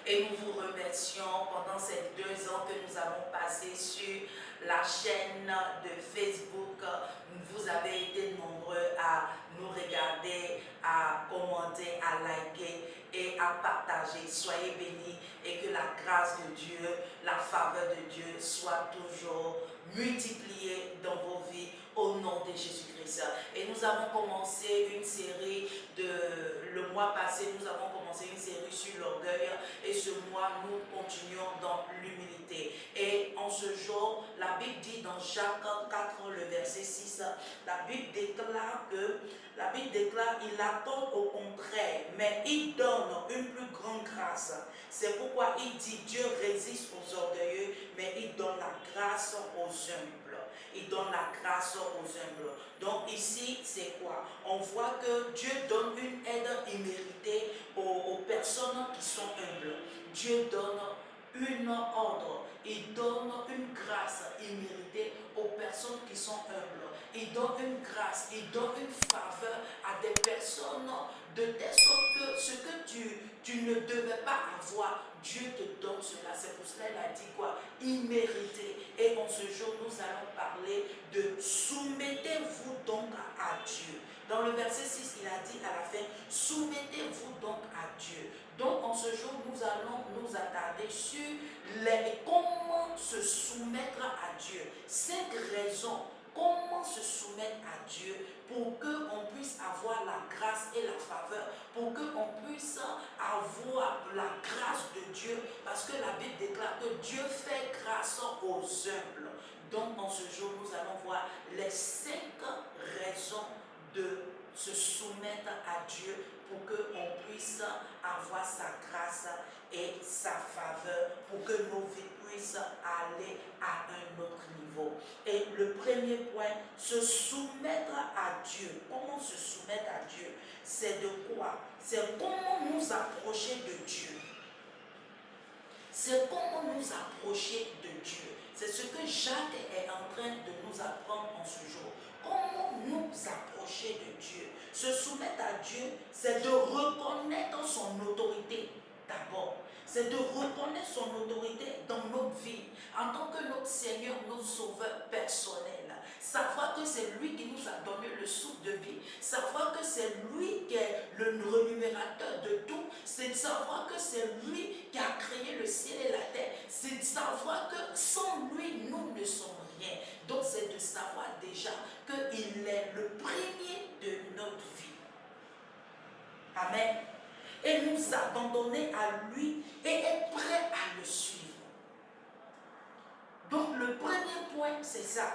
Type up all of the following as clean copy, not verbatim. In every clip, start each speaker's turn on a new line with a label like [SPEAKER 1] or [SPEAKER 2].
[SPEAKER 1] Et nous vous remercions pendant ces 2 ans que nous avons passés sur la chaîne de Facebook. Vous avez été nombreux à nous regarder, à commenter, à liker et à partager. Soyez bénis et que la grâce de Dieu, la faveur de Dieu soit toujours multipliée dans vos vies au nom de Jésus-Christ. Et nous avons commencé une série le mois passé, nous avons commencé une série sur l'orgueil et ce mois, nous continuons dans l'humilité. Et en ce jour, la Bible dit dans Jacques 4, le verset 6, la Bible déclare, il accorde au contraire, mais il donne une plus grande grâce. C'est pourquoi il dit, Dieu résiste aux orgueilleux, mais il donne la grâce aux humbles. Il donne la grâce aux humbles. Donc ici, c'est quoi? On voit que Dieu donne une aide imméritée aux personnes qui sont humbles. Dieu donne une ordre, il donne une grâce imméritée aux personnes qui sont humbles. Il donne une grâce, il donne une faveur à des personnes de telle sorte que ce que tu ne devais pas avoir, Dieu te donne cela. C'est pour cela qu'il a dit quoi? Immérité. Et en ce jour, nous allons parler de soumettez-vous donc à Dieu. Dans le verset 6, il a dit à la fin, soumettez-vous donc à Dieu. Donc en ce jour, nous allons nous attarder sur comment se soumettre à Dieu. 5 raisons. Comment se soumettre à Dieu pour qu'on puisse avoir la grâce et la faveur, pour qu'on puisse avoir la grâce de Dieu, parce que la Bible déclare que Dieu fait grâce aux humbles. Donc en ce jour, nous allons voir les 5 raisons de se soumettre à Dieu pour qu'on puisse avoir sa grâce et sa faveur, pour que nos vies puissent aller à un autre niveau. Et le premier point, se soumettre à Dieu. Comment se soumettre à Dieu? C'est de quoi? C'est comment nous approcher de Dieu. C'est comment nous approcher de Dieu. C'est ce que Jacques est en train de nous apprendre en ce jour. Comment nous approcher de Dieu? Se soumettre à Dieu, c'est de reconnaître son autorité d'abord. C'est de reconnaître son autorité dans notre vie, en tant que notre Seigneur, notre Sauveur personnel. Savoir que c'est lui qui nous a donné le souffle de vie. Savoir que c'est lui qui est le rémunérateur de tout. C'est de savoir que c'est lui qui a créé le ciel et la terre. C'est de savoir que sans lui, nous ne sommes rien. Donc c'est de savoir déjà qu'il est le premier de notre vie. Amen. Et nous abandonner à lui et être prêt à le suivre. Donc le premier point, c'est ça.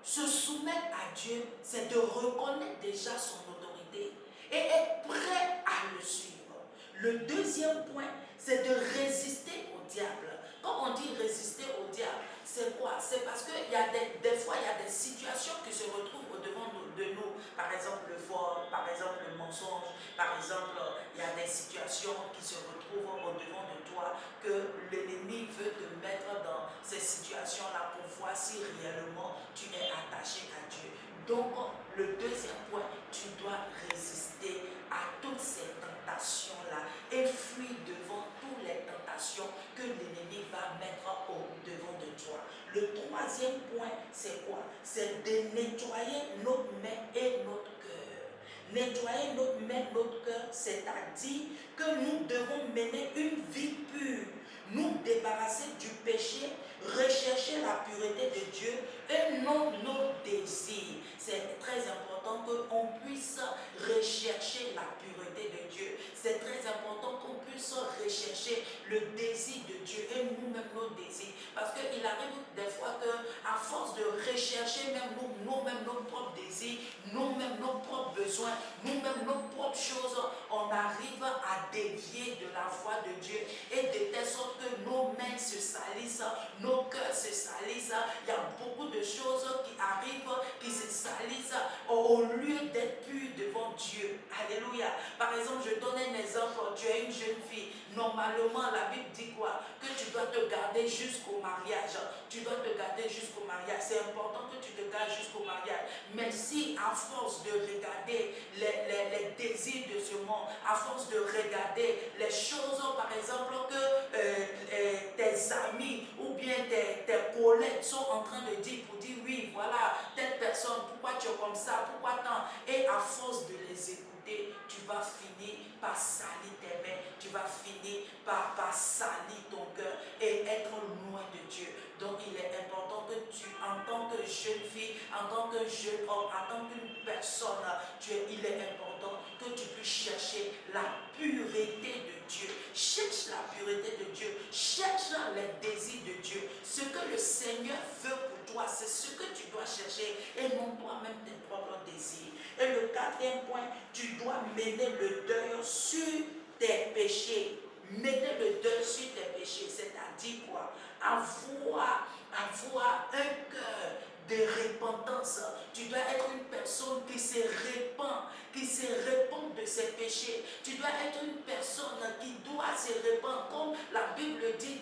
[SPEAKER 1] Se soumettre à Dieu, c'est de reconnaître déjà son autorité et être prêt à le suivre. Le deuxième point, c'est de résister au diable. Quand on dit résister au diable, c'est quoi? C'est parce qu'il y a des fois, il y a des situations qui se retrouvent au-devant de nous. Par exemple, le vol, par exemple, le mensonge. Par exemple, il y a des situations qui se retrouvent au-devant de toi que l'ennemi veut te mettre dans ces situations-là pour voir si réellement tu es attaché à Dieu. Donc, le deuxième point, tu dois résister à toutes ces tentations-là et fuir devant toutes les tentations que l'ennemi va mettre au-devant de toi. Le troisième point, c'est quoi? C'est de nettoyer notre main et notre cœur. Nettoyer notre main, notre cœur, c'est-à-dire que nous devons mener une vie pure, nous débarrasser du péché, rechercher la pureté de Dieu et non nos désirs. C'est très important qu'on puisse rechercher la pureté de Dieu. C'est très important qu'on puisse rechercher le désir de Dieu et nous-mêmes nos désirs. Parce qu'il arrive des fois qu'à force de rechercher même nous-mêmes nos propres désirs, nous-mêmes nos propres besoins, nous-mêmes nos propres choses, on arrive à dévier de la voie de Dieu et de telle sorte que nos mains se salissent, nos cœurs se salissent. Il y a beaucoup de choses qui arrivent, qui se salissent au lieu d'être purs devant Dieu. Alléluia. Par exemple, je donne un exemple. Tu es une jeune fille. Normalement, la Bible dit quoi? Que tu dois te garder jusqu'au mariage. Tu dois te garder jusqu'au mariage. C'est important que tu te gardes jusqu'au mariage. Mais si à force de regarder les désirs de ce monde, à force de regarder les choses, par exemple, que tes amis ou bien tes collègues sont en train de dire pour dire oui, voilà, telle personne, pourquoi tu es comme ça, pourquoi tant? Et à force de les écouter, tu vas finir par salir tes mains, tu vas finir par salir ton cœur et être loin de Dieu. Donc il est important que tu, en tant que jeune fille, en tant que jeune homme, en tant qu'une personne, il est important que tu puisses chercher la pureté de Dieu. Cherche la pureté de Dieu. Cherche les désirs de Dieu. Ce que le Seigneur veut pour toi, c'est ce que tu dois chercher et non toi-même tes propres désirs. Et le quatrième point, tu dois mener le deuil sur tes péchés. Mener le deuil sur tes péchés, c'est-à-dire quoi? Avoir un cœur de repentance. Tu dois être une personne qui se répand de ses péchés. Tu dois être une personne qui doit se répandre, comme la Bible dit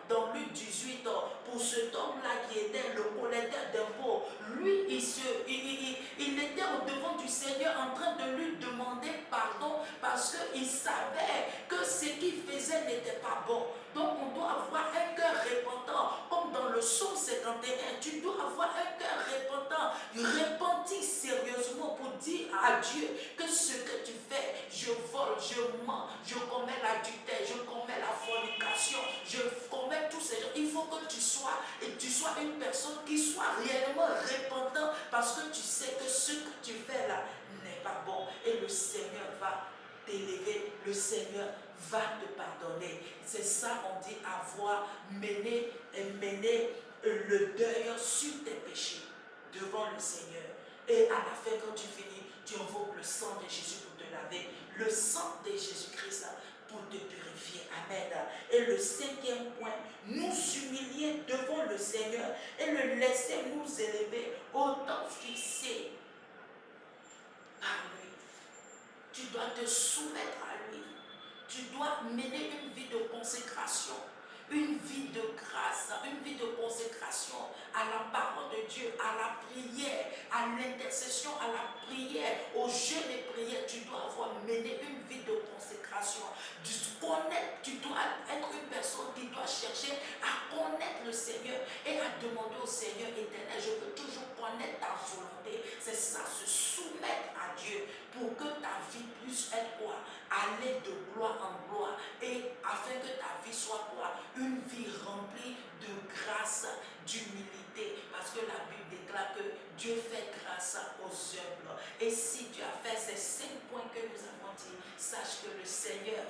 [SPEAKER 1] dans Luc 18, pour cet homme-là qui était le collecteur d'impôts. Lui, il était au-devant du Seigneur en train de lui demander pardon parce qu'il savait que ce qu'il faisait n'était pas bon. Donc on doit avoir un cœur repentant, comme dans le psaume 51, tu dois avoir un cœur repentant, repenti sérieusement pour dire à Dieu que ce que tu fais, je vole, je mens, je commets l'adultère, je commets la fornication, je commets tous ces gens. Il faut que tu sois une personne qui soit réellement repentant parce que tu sais que ce que tu fais là n'est pas bon et le Seigneur va t'élever, le Seigneur va te pardonner. C'est ça on dit mener le deuil sur tes péchés devant le Seigneur. Et à la fin, quand tu finis, tu invoques le sang de Jésus pour te laver, le sang de Jésus-Christ pour te purifier. Amen. Et le cinquième point, nous humilier devant le Seigneur et le laisser nous élever au temps fixé par lui. Tu dois te soumettre à lui. Tu dois mener une vie de consécration, une vie de grâce, une vie de consécration à la parole de Dieu, à la prière, à l'intercession, à la prière, au jeûne et prière. Tu dois avoir mené une vie de consécration. Tu dois être une personne qui doit chercher à connaître le Seigneur et à demander au Seigneur éternel, je veux toujours connaître ta volonté. C'est ça, se soumettre à Dieu pour que ta vie puisse être quoi? Aller de gloire en gloire et afin que ta vie soit quoi? Une vie remplie de grâce, d'humilité, parce que la Bible déclare que Dieu fait grâce aux humbles. Et si tu as fait ces 5 points que nous avons dit, sache que le Seigneur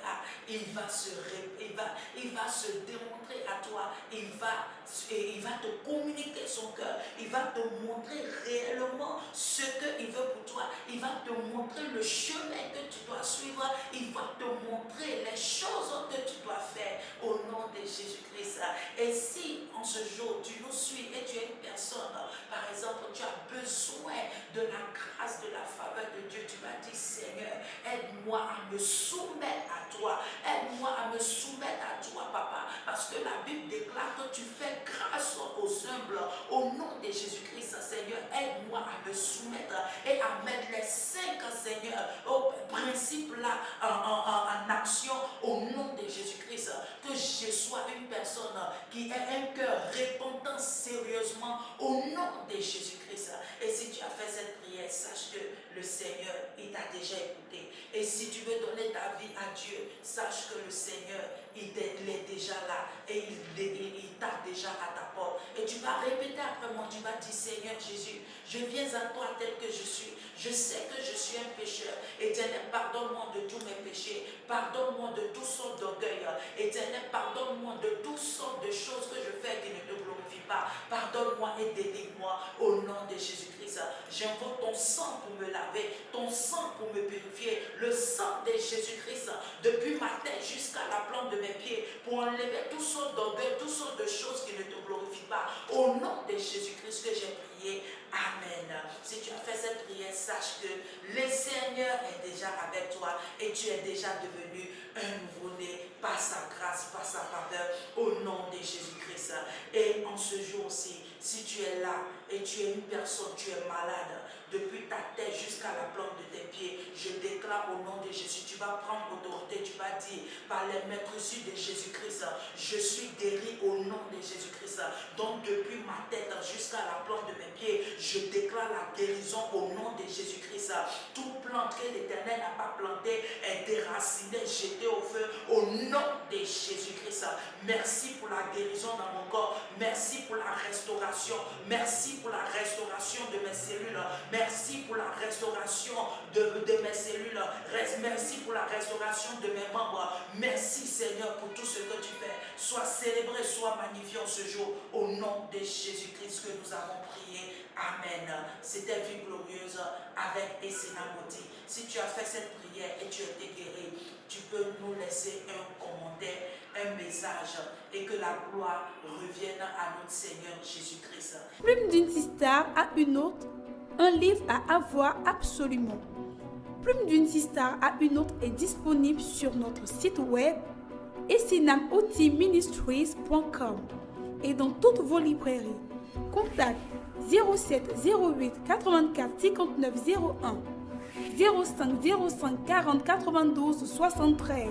[SPEAKER 1] il va se démontrer à toi, il va te communiquer son cœur, il va te montrer réellement ce qu'il veut pour toi, il va te montrer le chemin que tu dois suivre, il va te montrer les choses que tu dois faire au nom de Jésus-Christ. Et si en ce jour tu nous suis et tu es une personne, par exemple, tu as besoin de la grâce, de la faveur de Dieu, tu vas dire Seigneur, aide-moi à me soumettre à toi, aide-moi à me soumettre à toi, papa, parce que la Bible déclare que tu fais grâce aux humbles au nom de Jésus-Christ. Seigneur, aide-moi à me soumettre et à mettre les 5, Seigneur, principes là en action au nom de Jésus-Christ. Que je sois une personne qui ait un cœur répondant sérieusement au nom de Jésus-Christ. Et si tu as fait cette prière, sache que le Seigneur, il t'a déjà écouté. Et si tu veux donner ta vie à Dieu, sache que le Seigneur, il est déjà là et il t'a déjà à ta porte. Et tu vas répéter après moi, tu vas dire Seigneur Jésus, je viens à toi tel que je suis. Je sais que je suis un pécheur. Éternel, pardonne-moi de tous mes péchés. Pardonne-moi de toutes sortes d'orgueil. Éternel, pardonne-moi de toutes sortes de choses que je fais qui ne te glorifient pas. Pardonne-moi et délivre-moi au nom de Jésus-Christ. J'invoque ton sang pour me laver, ton sang pour me purifier, le sang de Jésus-Christ depuis ma tête jusqu'à la plante de mes pieds pour enlever toutes sortes d'orgueil, toutes sortes de choses qui ne te glorifient pas. Au nom de Jésus-Christ que j'ai prié. Amen. Si tu as fait cette prière, sache que le Seigneur Seigneur est déjà avec toi et tu es déjà devenu un nouveau-né par sa grâce, par sa faveur, au nom de Jésus-Christ. Et en ce jour-ci, si tu es là et tu es une personne, tu es malade, depuis ta tête jusqu'à la plante de tes pieds, je déclare au nom de Jésus, tu vas prendre autorité, tu vas dire, par les maîtres reçus de Jésus-Christ, je suis guéri au nom de Jésus-Christ. Donc depuis ma tête jusqu'à la plante de mes pieds, je déclare la guérison au nom de Jésus-Christ. Toute plante que l'Éternel n'a pas plantée est déracinée, jetée au feu au nom de Jésus-Christ. Merci pour la guérison dans mon corps. Merci pour la restauration. Merci pour la restauration de mes cellules. Merci pour la restauration de mes cellules. Merci pour la restauration de mes membres. Merci Seigneur pour tout ce que tu fais. Sois célébré, sois magnifié en ce jour. Au nom de Jésus-Christ que nous avons prié. Amen. C'était Vie Glorieuse avec Essena Moti. Si tu as fait cette prière et tu as été guéri, tu peux nous laisser un commentaire, un message et que la gloire revienne à notre Seigneur Jésus-Christ.
[SPEAKER 2] Plume d'une sister à une autre, un livre à avoir absolument. Plume d'une sister à une autre est disponible sur notre site web essenamotministries.com et dans toutes vos librairies. Contact 07 08 84 59 01 05 05 40 92 73.